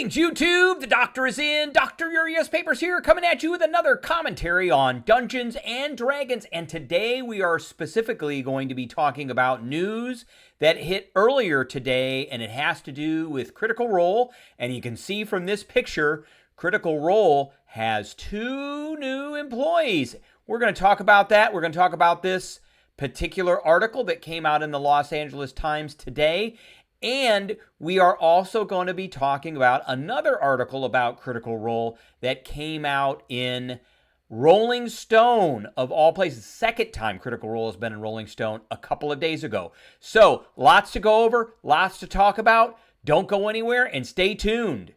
Greetings, YouTube! The Doctor is in. Dr. Urias Papers here, coming at you with another commentary on Dungeons and Dragons. And today we are specifically going to be talking about news that hit earlier today, and it has to do with Critical Role. And you can see from this picture, Critical Role has 2 new employees. We're going to talk about that. We're going to talk about this particular article that came out in the Los Angeles Times today. And we are also going to be talking about another article about Critical Role that came out in Rolling Stone, of all places. Second time Critical Role has been in Rolling Stone, a couple of days ago. So, lots to go over, lots to talk about. Don't go anywhere and stay tuned.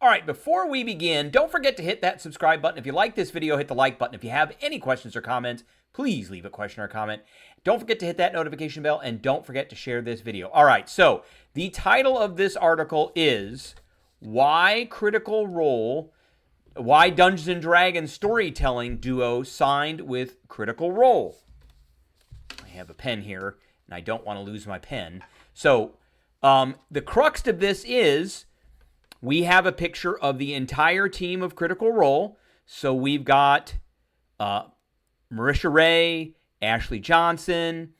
All right, before we begin, don't forget to hit that subscribe button. If you like this video, hit the like button. If you have any questions or comments, please leave a question or comment. Don't forget to hit that notification bell, and don't forget to share this video. All right, so the title of this article is Why Dungeons and Dragons Storytelling Duo Signed with Critical Role. I have a pen here, and I don't want to lose my pen. So the crux of this is, we have a picture of the entire team of Critical Role. So we've got Marisha Ray, Ashley Johnson,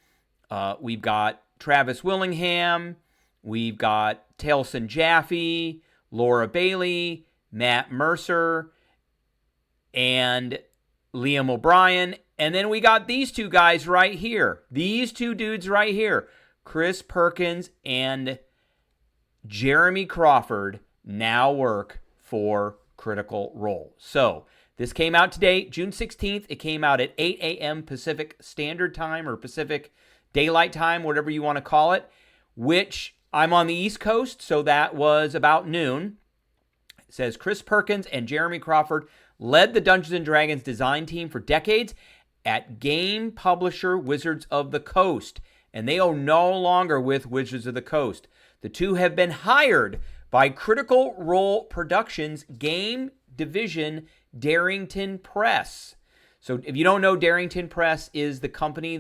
we've got Travis Willingham, we've got Taliesin Jaffe, Laura Bailey, Matt Mercer, and Liam O'Brien. And then we got these 2 guys right here. These 2 dudes right here. Chris Perkins and Jeremy Crawford now work for Critical Role. So this came out today, June 16th. It came out at 8 a.m. Pacific Standard Time, or Pacific Daylight Time, whatever you want to call it, which I'm on the East Coast, so that was about noon. It says Chris Perkins and Jeremy Crawford led the Dungeons and Dragons design team for decades at game publisher Wizards of the Coast, and they are no longer with Wizards of the Coast. The 2 have been hired by Critical Role Productions game division Darrington Press. So if you don't know, Darrington Press is the company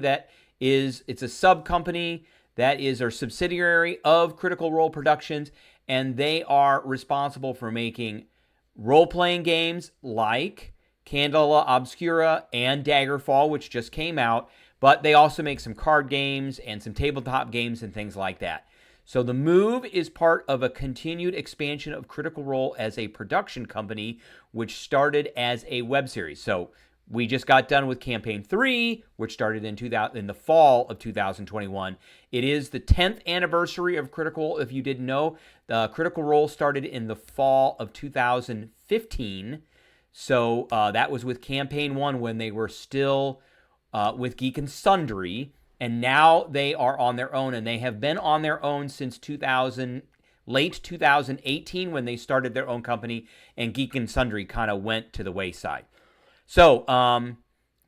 it's a sub-company that is a subsidiary of Critical Role Productions, and they are responsible for making role-playing games like Candela Obscura and Daggerfall, which just came out, but they also make some card games and some tabletop games and things like that. So the move is part of a continued expansion of Critical Role as a production company, which started as a web series. So we just got done with Campaign 3, which started in the fall of 2021. It is the 10th anniversary of Critical. If you didn't know, the Critical Role started in the fall of 2015. So that was with Campaign 1 when they were still with Geek and Sundry. And now they are on their own, and they have been on their own since late 2018 when they started their own company, and Geek and Sundry kind of went to the wayside. So,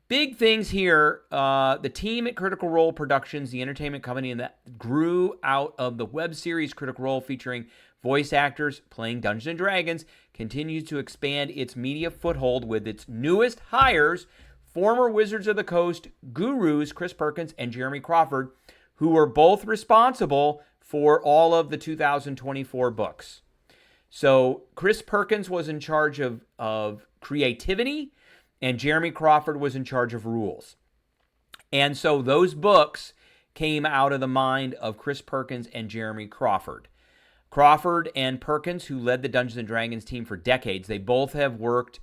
big things here. The team at Critical Role Productions, the entertainment company, and that grew out of the web series Critical Role, featuring voice actors playing Dungeons and Dragons, continues to expand its media foothold with its newest hires, former Wizards of the Coast gurus Chris Perkins and Jeremy Crawford, who were both responsible for all of the 2024 books. So Chris Perkins was in charge of creativity, and Jeremy Crawford was in charge of rules. And so those books came out of the mind of Chris Perkins and Jeremy Crawford. Crawford and Perkins, who led the Dungeons and Dragons team for decades, they both have worked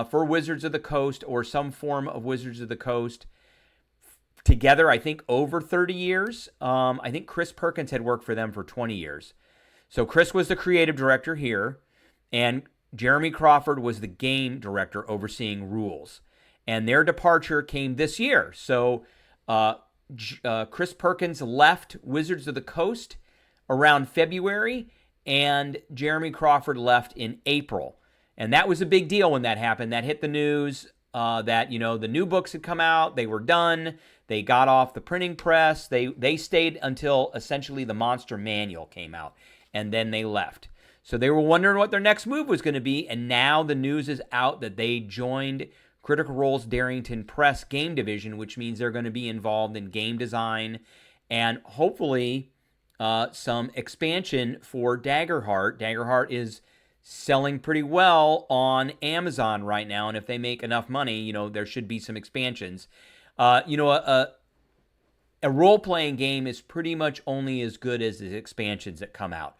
for Wizards of the Coast, or some form of Wizards of the Coast, together, I think, over 30 years. I think Chris Perkins had worked for them for 20 years. So Chris was the creative director here, and Jeremy Crawford was the game director overseeing rules. And their departure came this year. So Chris Perkins left Wizards of the Coast around February, and Jeremy Crawford left in April. And that was a big deal when that happened. That hit the news that, the new books had come out. They were done. They got off the printing press. They stayed until essentially the Monster Manual came out, and then they left. So they were wondering what their next move was going to be, and now the news is out that they joined Critical Role's Darrington Press game division, which means they're going to be involved in game design and hopefully some expansion for Daggerheart. Daggerheart is selling pretty well on Amazon right now, and if they make enough money, there should be some expansions. A role-playing game is pretty much only as good as the expansions that come out.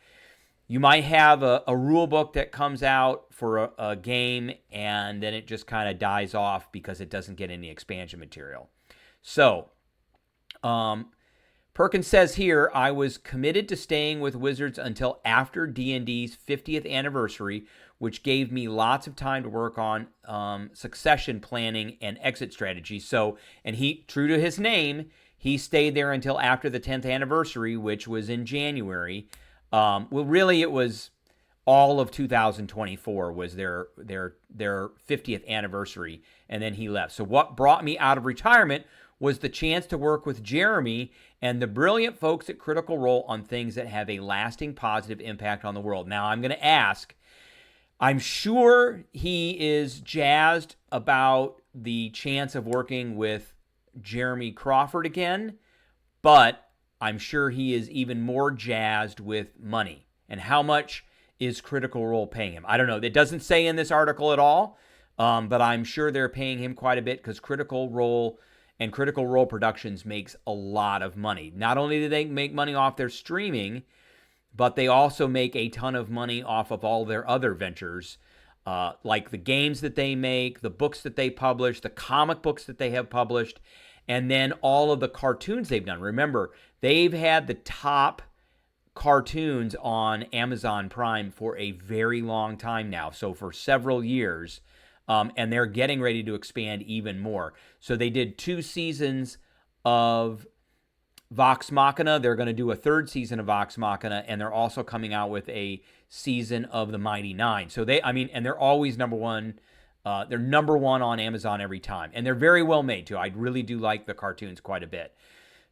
You might have a rule book that comes out for a game, and then it just kind of dies off because it doesn't get any expansion material. So, Perkins says here, I was committed to staying with Wizards until after D&D's 50th anniversary, which gave me lots of time to work on succession planning and exit strategy. So, and he, true to his name, he stayed there until after the 10th anniversary, which was in January. Well, really, it was all of 2024 was their 50th anniversary, and then he left. So what brought me out of retirement was the chance to work with Jeremy and the brilliant folks at Critical Role on things that have a lasting positive impact on the world. Now, I'm going to ask, I'm sure he is jazzed about the chance of working with Jeremy Crawford again, but I'm sure he is even more jazzed with money. And how much is Critical Role paying him? I don't know. It doesn't say in this article at all, but I'm sure they're paying him quite a bit because Critical Role and Critical Role Productions makes a lot of money. Not only do they make money off their streaming, but they also make a ton of money off of all their other ventures, like the games that they make, the books that they publish, the comic books that they have published, and then all of the cartoons they've done. Remember, they've had the top cartoons on Amazon Prime for a very long time now, so for several years, and they're getting ready to expand even more. So they did 2 seasons of Vox Machina. They're going to do a 3rd season of Vox Machina, and they're also coming out with a season of The Mighty Nine. So and they're always number one. They're number one on Amazon every time. And they're very well made, too. I really do like the cartoons quite a bit.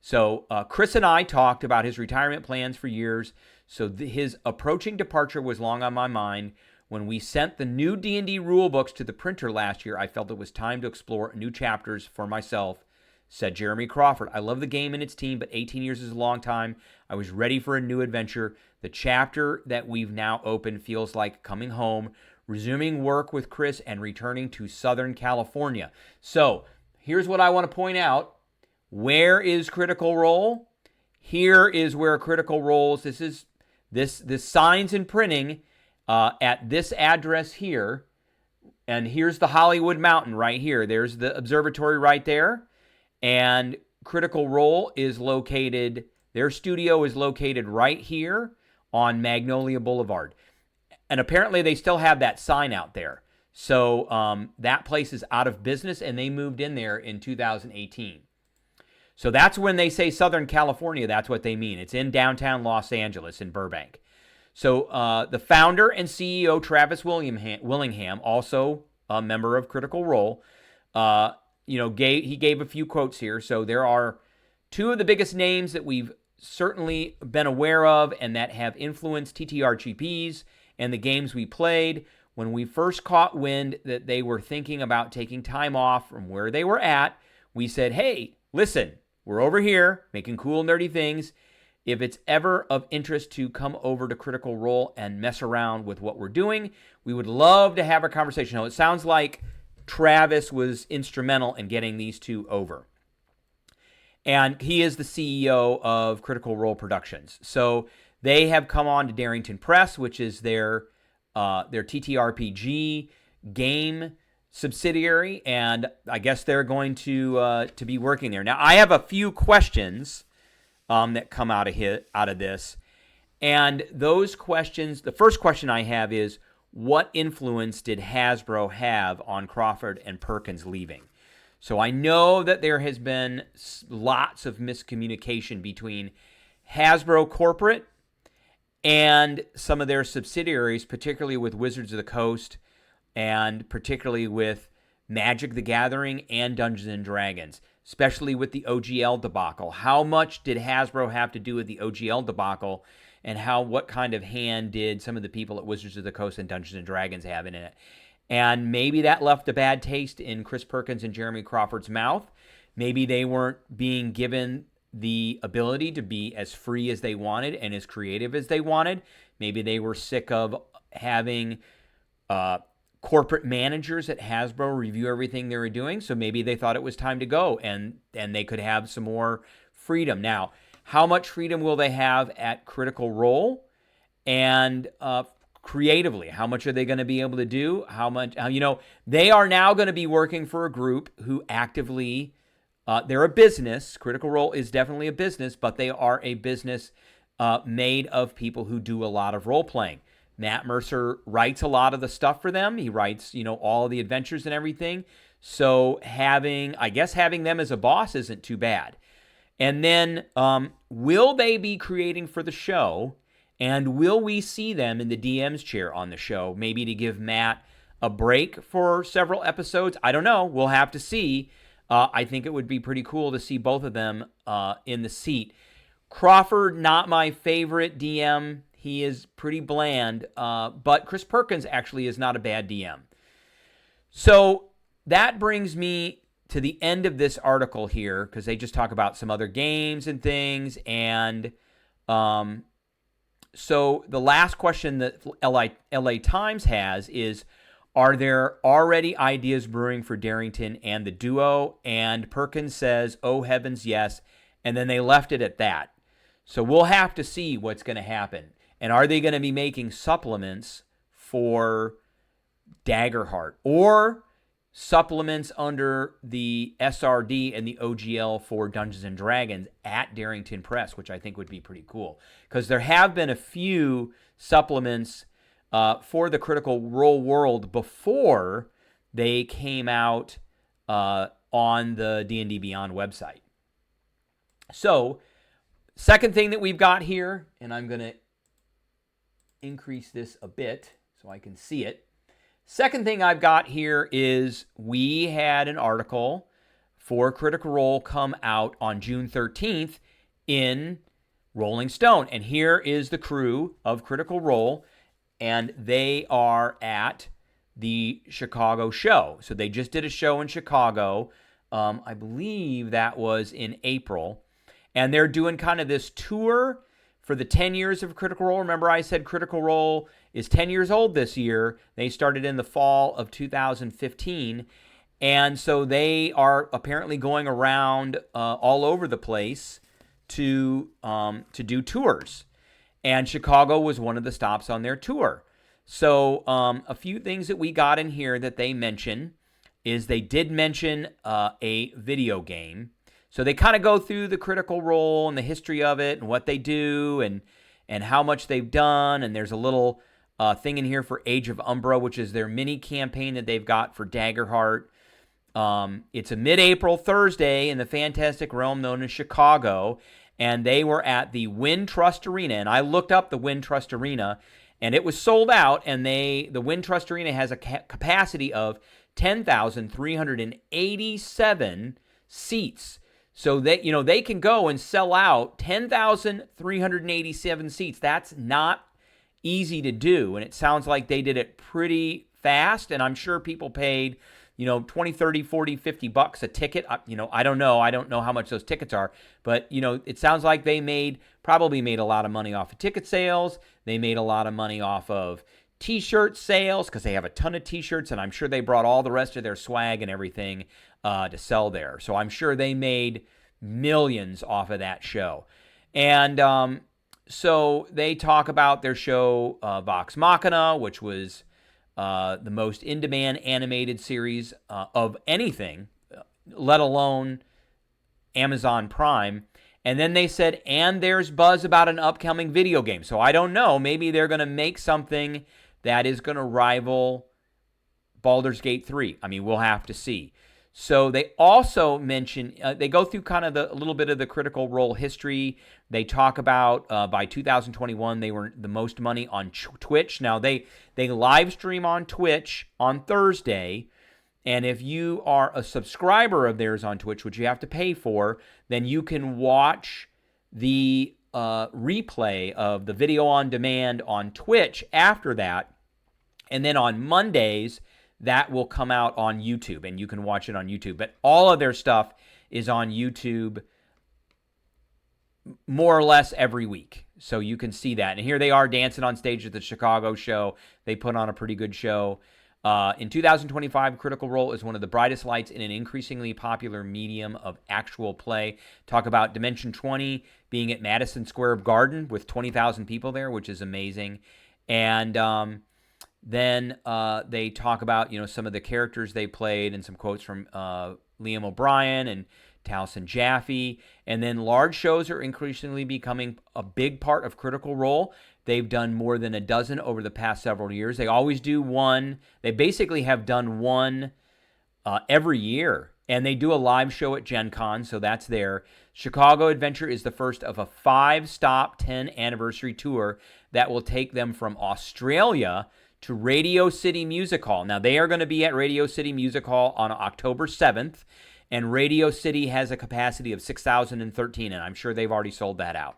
So Chris and I talked about his retirement plans for years. So his approaching departure was long on my mind. When we sent the new D&D rule books to the printer last year, I felt it was time to explore new chapters for myself, said Jeremy Crawford. I love the game and its team, but 18 years is a long time. I was ready for a new adventure. The chapter that we've now opened feels like coming home, resuming work with Chris and returning to Southern California. So here's what I want to point out. Where is Critical Role? Here is where Critical Role's, this signs and printing at this address here. And here's the Hollywood Mountain right here. There's the observatory right there. And Critical Role is located, their studio is located right here on Magnolia Boulevard. And apparently they still have that sign out there. So that place is out of business, and they moved in there in 2018. So that's when they say Southern California, that's what they mean. It's in downtown Los Angeles in Burbank. So the founder and CEO, Travis Willingham, also a member of Critical Role, he gave a few quotes here. So there are 2 of the biggest names that we've certainly been aware of and that have influenced TTRPGs and the games we played. When we first caught wind that they were thinking about taking time off from where they were at, we said, hey, listen, we're over here making cool, nerdy things. If it's ever of interest to come over to Critical Role and mess around with what we're doing, we would love to have a conversation. Now, it sounds like Travis was instrumental in getting these 2 over. And he is the CEO of Critical Role Productions. So they have come on to Darrington Press, which is their TTRPG game subsidiary, and I guess they're going to be working there. Now, I have a few questions that come out of this, and those questions. The first question I have is, what influence did Hasbro have on Crawford and Perkins leaving? So I know that there has been lots of miscommunication between Hasbro Corporate and some of their subsidiaries, particularly with Wizards of the Coast and particularly with Magic the Gathering and Dungeons and Dragons, especially with the OGL debacle. How much did Hasbro have to do with the OGL debacle? and what kind of hand did some of the people at Wizards of the Coast and Dungeons and Dragons have in it. And maybe that left a bad taste in Chris Perkins and Jeremy Crawford's mouth. Maybe they weren't being given the ability to be as free as they wanted and as creative as they wanted. Maybe they were sick of having corporate managers at Hasbro review everything they were doing. So maybe they thought it was time to go and they could have some more freedom. Now, how much freedom will they have at Critical Role? And creatively, how much are they going to be able to do? How much, they are now going to be working for a group who actively, they're a business. Critical Role is definitely a business, but they are a business made of people who do a lot of role playing. Matt Mercer writes a lot of the stuff for them. He writes, all the adventures and everything. So having them as a boss isn't too bad. And then will they be creating for the show? And will we see them in the DM's chair on the show? Maybe to give Matt a break for several episodes? I don't know. We'll have to see. I think it would be pretty cool to see both of them in the seat. Crawford, not my favorite DM. He is pretty bland, but Chris Perkins actually is not a bad DM. So that brings me to the end of this article here, because they just talk about some other games and things. And so the last question that LA Times has is, are there already ideas brewing for Darrington and the duo? And Perkins says, oh, heavens, yes. And then they left it at that. So we'll have to see what's going to happen. And are they going to be making supplements for Daggerheart or supplements under the SRD and the OGL for Dungeons and Dragons at Darrington Press, which I think would be pretty cool. Because there have been a few supplements for the Critical Role world before they came out on the D&D Beyond website. So, second thing that we've got here, and I'm going to increase this a bit so I can see it. Second thing I've got here is we had an article for Critical Role come out on June 13th in Rolling Stone. And here is the crew of Critical Role, and they are at the Chicago show. So they just did a show in Chicago. I believe that was in April. And they're doing kind of this tour for the 10 years of Critical Role. Remember I said Critical Role is 10 years old this year. They started in the fall of 2015. And so they are apparently going around all over the place to do tours. And Chicago was one of the stops on their tour. So a few things that we got in here that they mention is they did mention a video game. So they kind of go through the Critical Role and the history of it and what they do and how much they've done. And there's a little thing in here for Age of Umbra, which is their mini campaign that they've got for Daggerheart. It's a mid-April Thursday in the fantastic realm known as Chicago. And they were at the Wintrust Arena. And I looked up the Wintrust Arena, and it was sold out. And the Wintrust Arena has a capacity of 10,387 seats. So they can go and sell out 10,387 seats. That's not easy to do. And it sounds like they did it pretty fast. And I'm sure people paid, 20, 30, 40, 50 bucks a ticket. I don't know. I don't know how much those tickets are. But, it sounds like they probably made a lot of money off of ticket sales. They made a lot of money off of T-shirt sales because they have a ton of T-shirts. And I'm sure they brought all the rest of their swag and everything to sell there. So I'm sure they made millions off of that show. And so they talk about their show Vox Machina, which was the most in-demand animated series of anything, let alone Amazon Prime. And then they said, and there's buzz about an upcoming video game. So I don't know. Maybe they're going to make something that is going to rival Baldur's Gate 3. I mean, we'll have to see. So they also mention, they go through kind of a little bit of the Critical Role history. They talk about by 2021, they were the most money on Twitch. Now, they live stream on Twitch on Thursday. And if you are a subscriber of theirs on Twitch, which you have to pay for, then you can watch the replay of the video on demand on Twitch after that. And then on Mondays, that will come out on YouTube, and you can watch it on YouTube. But all of their stuff is on YouTube more or less every week. So you can see that. And here they are dancing on stage at the Chicago show. They put on a pretty good show. In 2025, Critical Role is one of the brightest lights in an increasingly popular medium of actual play. Talk about Dimension 20 being at Madison Square Garden with 20,000 people there, which is amazing. And then they talk about, some of the characters they played and some quotes from Liam O'Brien and Taliesin Jaffe. And then large shows are increasingly becoming a big part of Critical Role. They've done more than a dozen over the past several years. They always do one. They basically have done one every year. And they do a live show at Gen Con, so that's there. Chicago Adventure is the first of a 5-stop 10 anniversary tour that will take them from Australia to Radio City Music Hall. Now, they are going to be at Radio City Music Hall on October 7th, and Radio City has a capacity of 6,013, and I'm sure they've already sold that out.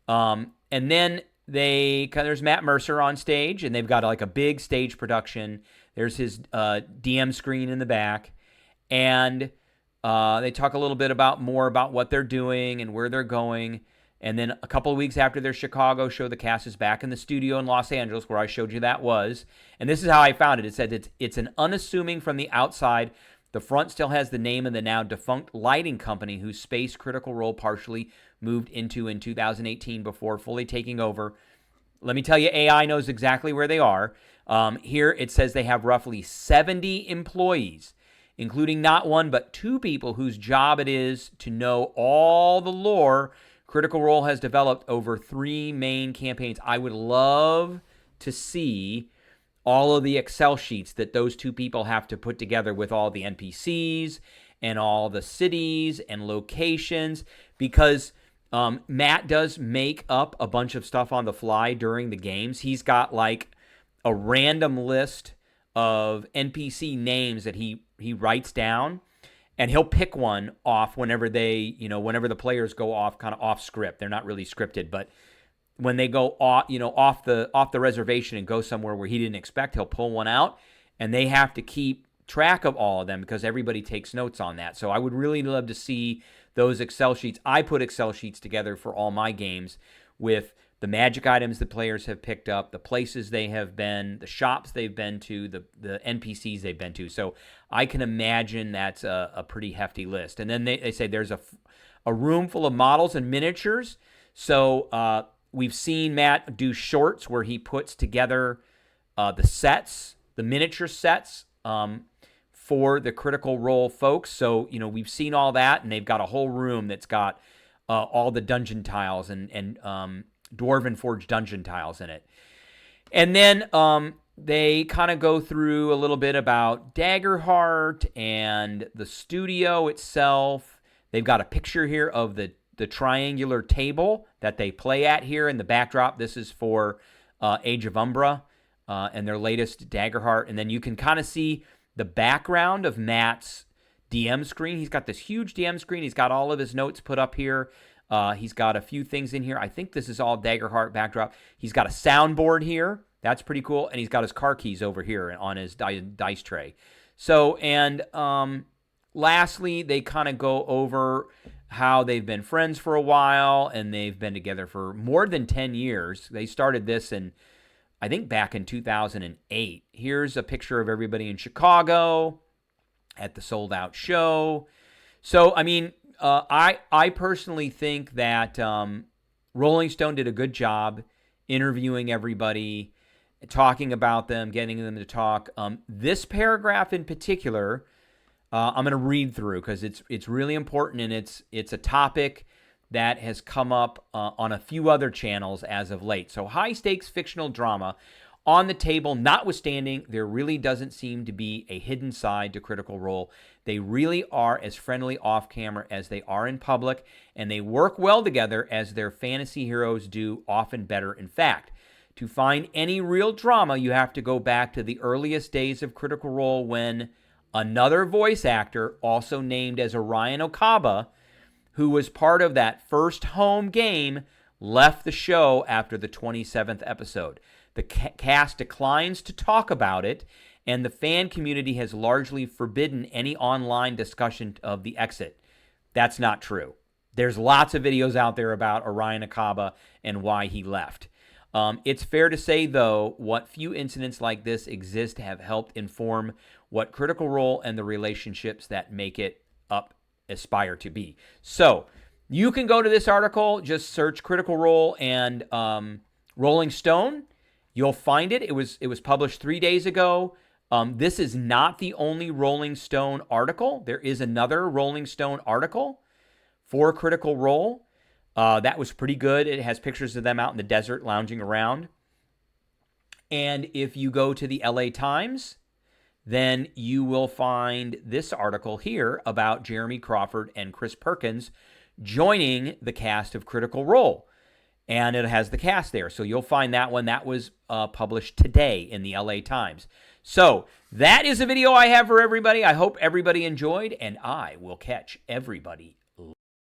And then there's Matt Mercer on stage, and they've got like a big stage production. There's his DM screen in the back, and they talk a little bit more about what they're doing and where they're going. And then a couple of weeks after their Chicago show, the cast is back in the studio in Los Angeles, where I showed you that was. And this is how I found it. It said it's an unassuming from the outside. The front still has the name of the now defunct lighting company whose space Critical Role partially moved into in 2018 before fully taking over. Let me tell you, AI knows exactly where they are. Here it says they have roughly 70 employees, including not one but two people whose job it is to know all the lore Critical Role has developed over 3 main campaigns. I would love to see all of the Excel sheets that those two people have to put together with all the NPCs and all the cities and locations, because Matt does make up a bunch of stuff on the fly during the games. He's got like a random list of NPC names that he writes down, and he'll pick one off whenever the players go off, kind of off script. They're not really scripted, but when they go off the reservation and go somewhere where he didn't expect, he'll pull one out, and they have to keep track of all of them because everybody takes notes on that. So I would really love to see those Excel sheets. I put Excel sheets together for all my games with the magic items the players have picked up, the places they have been, the shops they've been to, the NPCs they've been to. So I can imagine that's a pretty hefty list. And then they say there's a room full of models and miniatures. So we've seen Matt do shorts where he puts together the sets, the miniature sets for the Critical Role folks. So, we've seen all that, and they've got a whole room that's got all the dungeon tiles and Dwarven Forge dungeon tiles in it. And then they kind of go through a little bit about Daggerheart and the studio itself. They've got a picture here of the triangular table that they play at here in the backdrop. This is for Age of Umbra and their latest Daggerheart. And then you can kind of see the background of Matt's DM screen. He's got this huge DM screen. He's got all of his notes put up here. He's got a few things in here. I think this is all Daggerheart backdrop. He's got a soundboard here. That's pretty cool. And he's got his car keys over here on his dice tray. So, and lastly, they kind of go over how they've been friends for a while, and they've been together for more than 10 years. They started this I think back in 2008. Here's a picture of everybody in Chicago at the sold-out show. So, I mean, I personally think that Rolling Stone did a good job interviewing everybody, talking about them, getting them to talk. This paragraph in particular, I'm going to read through because it's really important, and it's a topic that has come up on a few other channels as of late. So high-stakes fictional drama on the table, notwithstanding, there really doesn't seem to be a hidden side to Critical Role. They really are as friendly off-camera as they are in public, and they work well together as their fantasy heroes do, often better. In fact, to find any real drama, you have to go back to the earliest days of Critical Role when another voice actor, also named as Orion Okaba, who was part of that first home game, left the show after the 27th episode. The cast declines to talk about it, and the fan community has largely forbidden any online discussion of the exit. That's not true. There's lots of videos out there about Orion Akaba and why he left. It's fair to say, though, what few incidents like this exist have helped inform what Critical Role and the relationships that make it up aspire to be. So you can go to this article, just search Critical Role and Rolling Stone. You'll find it. It was published 3 days ago. This is not the only Rolling Stone article. There is another Rolling Stone article for Critical Role. That was pretty good. It has pictures of them out in the desert lounging around. And if you go to the LA Times, then you will find this article here about Jeremy Crawford and Chris Perkins joining the cast of Critical Role. And it has the cast there. So you'll find that one. That was published today in the LA Times. So that is a video I have for everybody. I hope everybody enjoyed, and I will catch everybody